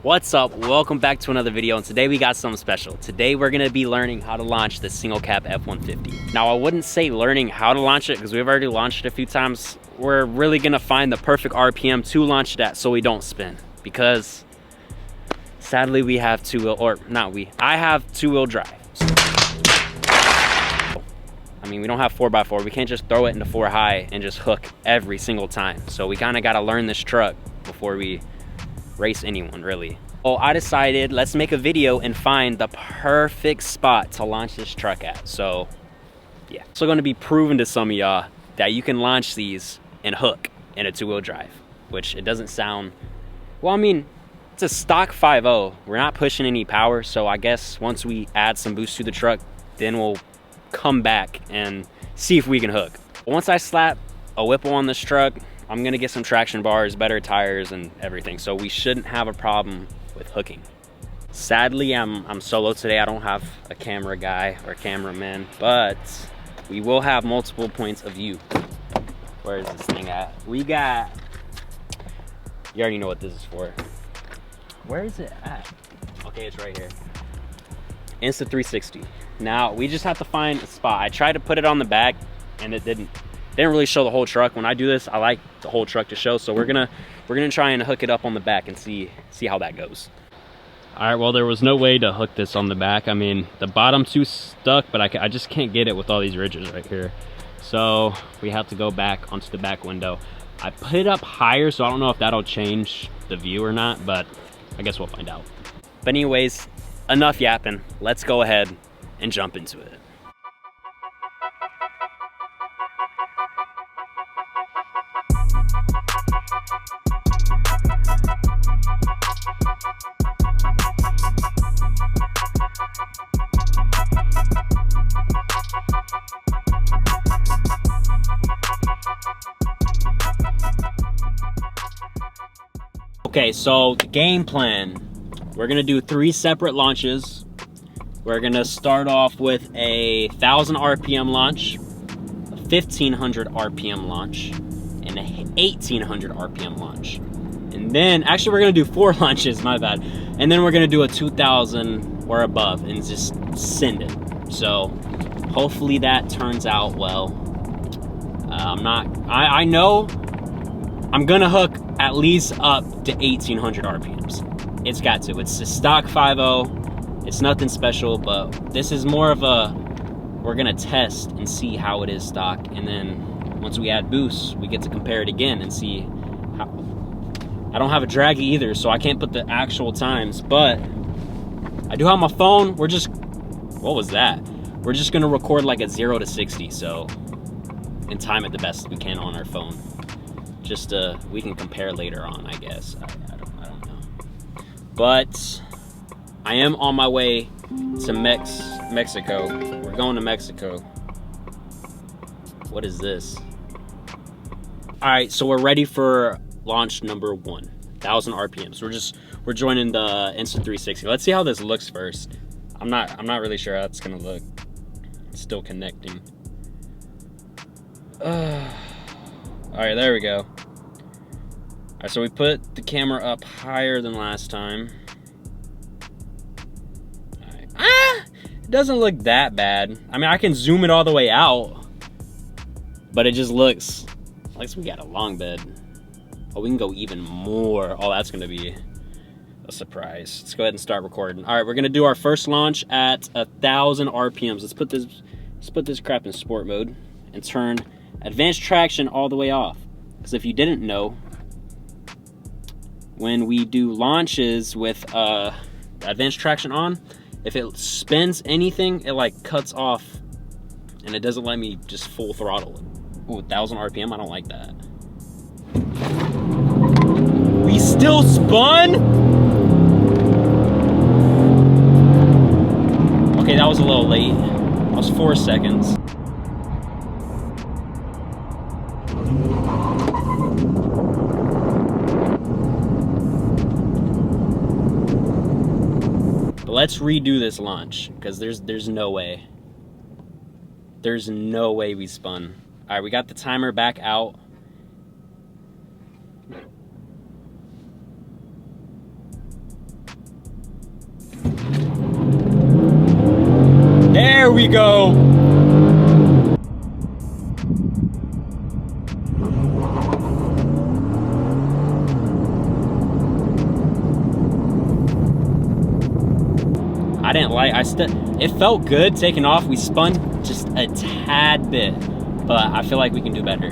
What's up? Welcome back to another video, and today we got something special. Today we're gonna be learning how to launch the Single Cab F-150. Now I wouldn't say learning how to launch it because we've already launched it a few times. We're really gonna find the perfect RPM to launch it at so we don't spin, because sadly we have I have two-wheel drive. I mean, we don't have 4x4. We can't just throw it into 4 high and just hook every single time. So we kind of got to learn this truck before we race anyone, really. Well, I decided let's make a video and find the perfect spot to launch this truck at. So yeah, so going to be proving to some of y'all that you can launch these and hook in a two-wheel drive, which it doesn't sound, well, I mean, it's a stock 5.0. We're not pushing any power. So I guess once we add some boost to the truck, then we'll come back and see if we can hook. Once I slap a Whipple on this truck, I'm gonna get some traction bars, better tires, and everything, so we shouldn't have a problem with hooking. Sadly, I'm solo today. I don't have a camera guy or cameraman, but we will have multiple points of view. Where is this thing at? We got, you already know what this is for. Where is it at? Okay, it's right here. Insta360. Now we just have to find a spot. I tried to put it on the back and it didn't really show the whole truck. When I do this, I like the whole truck to show, so we're gonna try and hook it up on the back and see how that goes. All right, well, there was no way to hook this on the back. I mean, the bottom two stuck, but I just can't get it with all these ridges right here, so we have to go back onto the back window. I put it up higher, so I don't know if that'll change the view or not, but I guess we'll find out. But anyways, enough yapping. Let's go ahead and jump into it. Okay, so the game plan, we're gonna do 3 separate launches. We're gonna start off with a 1,000 RPM launch, a 1,500 RPM launch, and a 1,800 RPM launch. And then, actually we're gonna do 4 launches, my bad. And then we're gonna do a 2,000 or above and just send it. So hopefully that turns out well. I know I'm gonna hook at least up to 1,800 RPMs. It's got to, it's a stock 5.0. It's nothing special, but this is more of a, we're gonna test and see how it is stock, and then once we add boost, we get to compare it again and see how. I don't have a draggy either, so I can't put the actual times, but I do have my phone. We're just, what was that? We're just gonna record like a 0 to 60, so, and time it the best we can on our phone. Just we can compare later on, I guess. I don't know. But I am on my way to Mexico. We're going to Mexico. What is this? All right, so we're ready for launch number 1, 1,000 RPMs. We're joining the Insta360. Let's see how this looks first. I'm not really sure how it's gonna look. It's still connecting. All right, there we go. All right, so we put the camera up higher than last time. It doesn't look that bad. I mean, I can zoom it all the way out, but it just looks like we got a long bed. Oh, we can go even more. Oh, that's gonna be a surprise. Let's go ahead and start recording. All right, we're gonna do our first launch at 1,000 RPMs. Let's put this crap in sport mode and turn advanced traction all the way off. Because if you didn't know, when we do launches with advanced traction on, if it spins anything, it like cuts off and it doesn't let me just full throttle it. Ooh, 1,000 RPM, I don't like that. We still spun? Okay, that was a little late. That was 4 seconds. Let's redo this launch, because there's no way. There's no way we spun. All right, we got the timer back out. we go. I didn't like, it felt good taking off. We spun just a tad bit, but I feel like we can do better.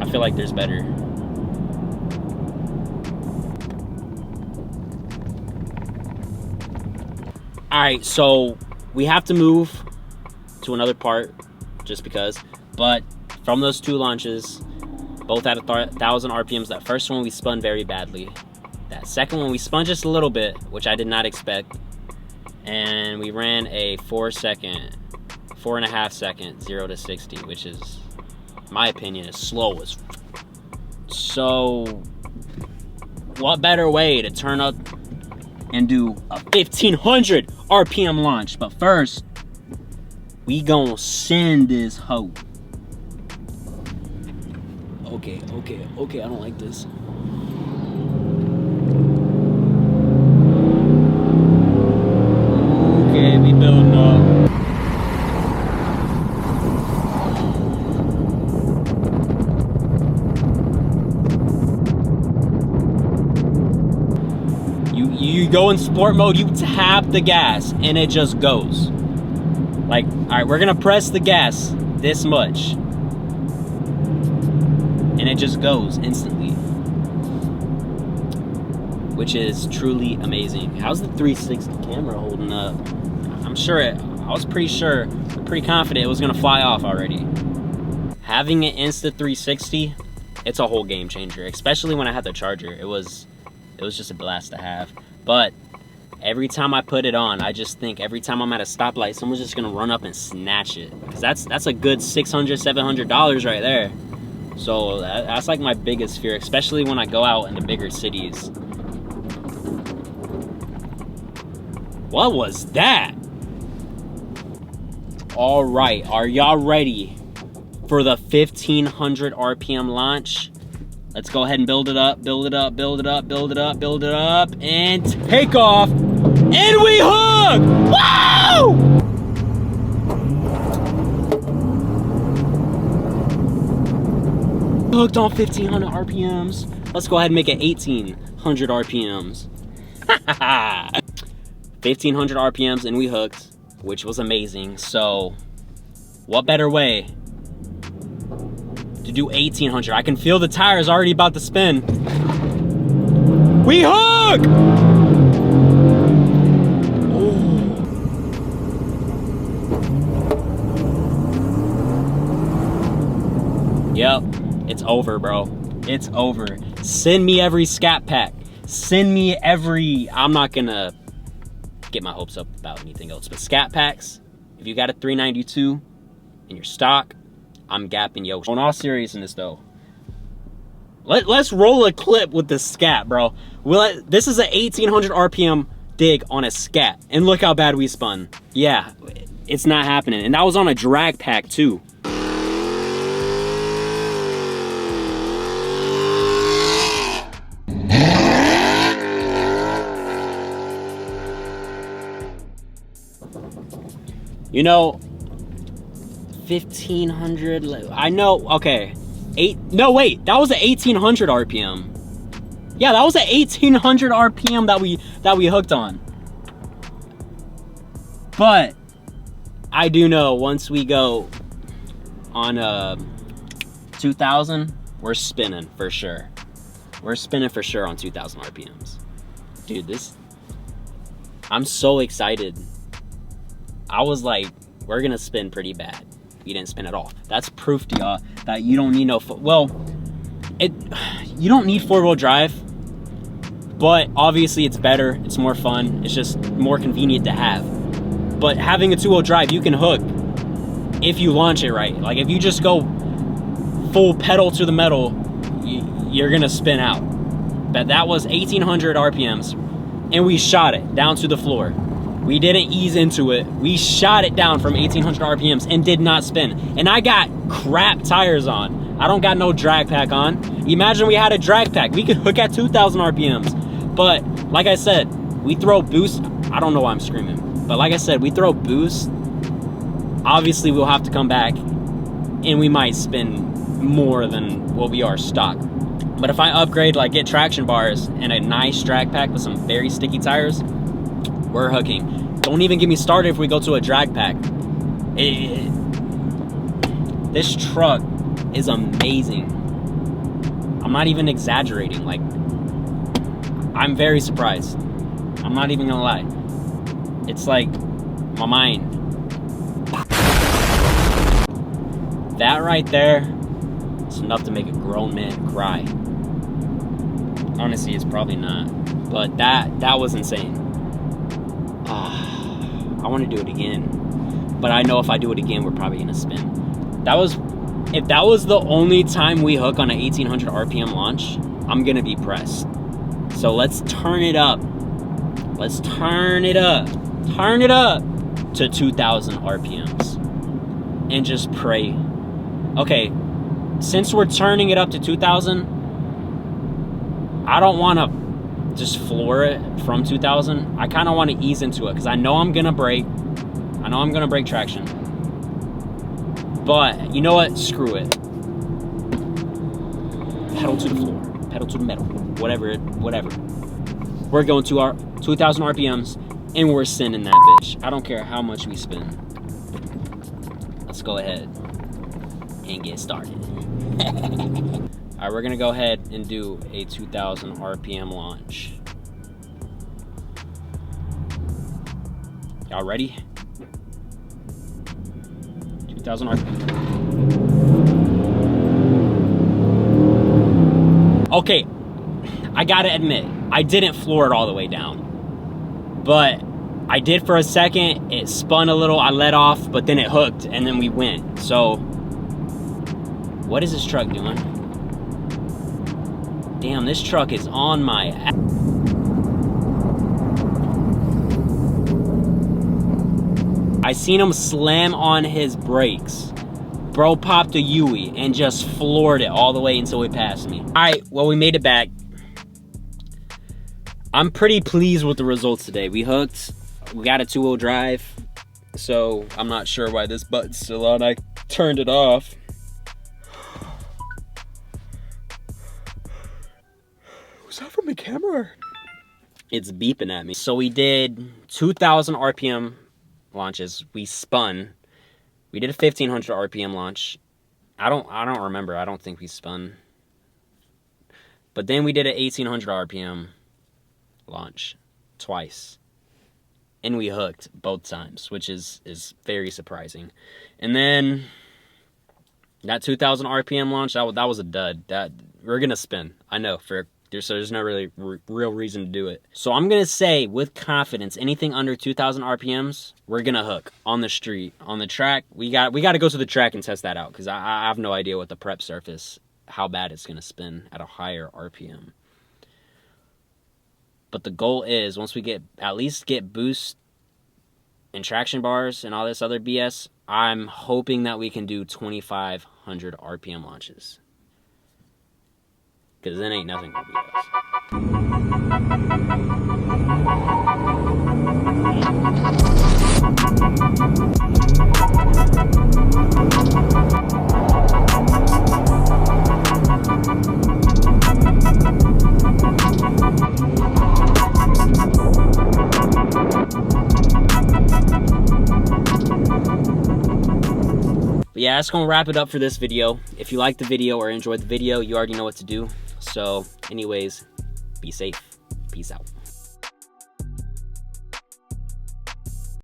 I feel like there's better. All right, so we have to move to another part just because, but from those two launches, both at 1,000 RPMs. That first one we spun very badly. That second one we spun just a little bit, which I did not expect. And we ran a 4.5 second 0 to 60, which is, in my opinion, is slow as so. What better way to turn up and do a 1,500 RPM launch? But first, we gonna send this hoe. Okay, I don't like this. Okay, we building up. You go in sport mode, you tap the gas and it just goes. Like, all right, we're gonna press the gas this much and it just goes instantly, which is truly amazing. How's the 360 camera holding up? I was pretty confident it was gonna fly off already. Having an Insta 360, it's a whole game changer, especially when I had the charger. It was just a blast to have. But every time I put it on, I just think every time I'm at a stoplight, someone's just gonna run up and snatch it. Cause that's a good $600, $700 right there. So that's like my biggest fear, especially when I go out in the bigger cities. What was that? All right, are y'all ready for the 1,500 RPM launch? Let's go ahead and build it up, build it up, build it up, build it up, build it up, and take off. And we hook! Woo! Hooked on 1,500 RPMs. Let's go ahead and make it 1,800 RPMs. 1,500 RPMs and we hooked, which was amazing. So, what better way to do 1,800? I can feel the tires already about to spin. We hook! Yep, it's over, bro. It's over. Send me every scat pack. Send me every, I'm not gonna get my hopes up about anything else, but scat packs, if you got a 392 in your stock, I'm gapping yo. On all seriousness though, let's roll a clip with the scat, bro. This is an 1,800 RPM dig on a scat, and look how bad we spun. Yeah, it's not happening, and that was on a drag pack too. You know, 1,500, I know, okay. No wait, that was an 1,800 RPM. Yeah, that was an 1,800 RPM that we hooked on. But I do know once we go on 2,000, we're spinning for sure. We're spinning for sure on 2,000 RPMs. Dude, I'm so excited. I was like, we're gonna spin pretty bad. We didn't spin at all. That's proof to y'all that you don't need you don't need 4-wheel drive, but obviously it's better, it's more fun, it's just more convenient to have. But having a 2-wheel drive, you can hook if you launch it right. Like if you just go full pedal to the metal, you're gonna spin out. But that was 1,800 RPMs, and we shot it down to the floor. We didn't ease into it. We shot it down from 1,800 RPMs and did not spin. And I got crap tires on. I don't got no drag pack on. Imagine we had a drag pack. We could hook at 2,000 RPMs. But like I said, we throw boost. I don't know why I'm screaming. But like I said, we throw boost obviously we'll have to come back and we might spend more than what we are stock. But if I upgrade, like get traction bars and a nice drag pack with some very sticky tires, we're hooking. Don't even get me started if we go to a drag pack. This truck is amazing. I'm not even exaggerating. Like, I'm very surprised. I'm not even gonna lie. It's like my mind. That right there is enough to make a grown man cry. Honestly, it's probably not, but that was insane. I want to do it again, but I know if I do it again, we're probably gonna spin. If that was the only time we hook on an 1800 RPM launch, I'm gonna be pressed. So let's turn it up. Let's turn it up. Turn it up to 2000 RPMs and just pray. Okay, since we're turning it up to 2000, I don't want to just floor it from 2000. I kind of want to ease into it because I know I'm gonna break. I know I'm gonna break traction. But you know what? Screw it. Pedal to the floor. Pedal to the metal. Whatever. We're going to our 2000 RPMs and we're sending that bitch. I don't care how much we spin. Let's go ahead and get started. All right, we're gonna go ahead and do a 2000 RPM launch. Y'all ready? 2000 RPM. Okay, I gotta admit, I didn't floor it all the way down, but I did for a second. It spun a little, I let off, but then it hooked and then we went. So what is this truck doing? Damn, this truck is on my ass. I seen him slam on his brakes. Bro popped a Yui and just floored it all the way until it passed me. All right, well, we made it back. I'm pretty pleased with the results today. We hooked, we got a 2-wheel drive, so I'm not sure why this button's still on. I turned it off. Was that from the camera? It's beeping at me. So we did 2000 RPM launches. We spun. We did a 1500 RPM launch. I don't remember. I don't think we spun. But then we did an 1800 RPM launch twice. And we hooked both times, which is very surprising. And then that 2000 RPM launch, that was a dud. That we're gonna spin. I know, so there's no really real reason to do it. So I'm gonna say with confidence, anything under 2000 RPMs, we're gonna hook on the street, on the track. We got to go to the track and test that out because I have no idea what the prep surface, how bad it's gonna spin at a higher RPM. But the goal is once we at least get boost and traction bars and all this other BS, I'm hoping that we can do 2500 RPM launches. Because then ain't nothing gonna beat us. But yeah, that's gonna wrap it up for this video. If you liked the video or enjoyed the video, you already know what to do. So anyways, be safe. Peace out.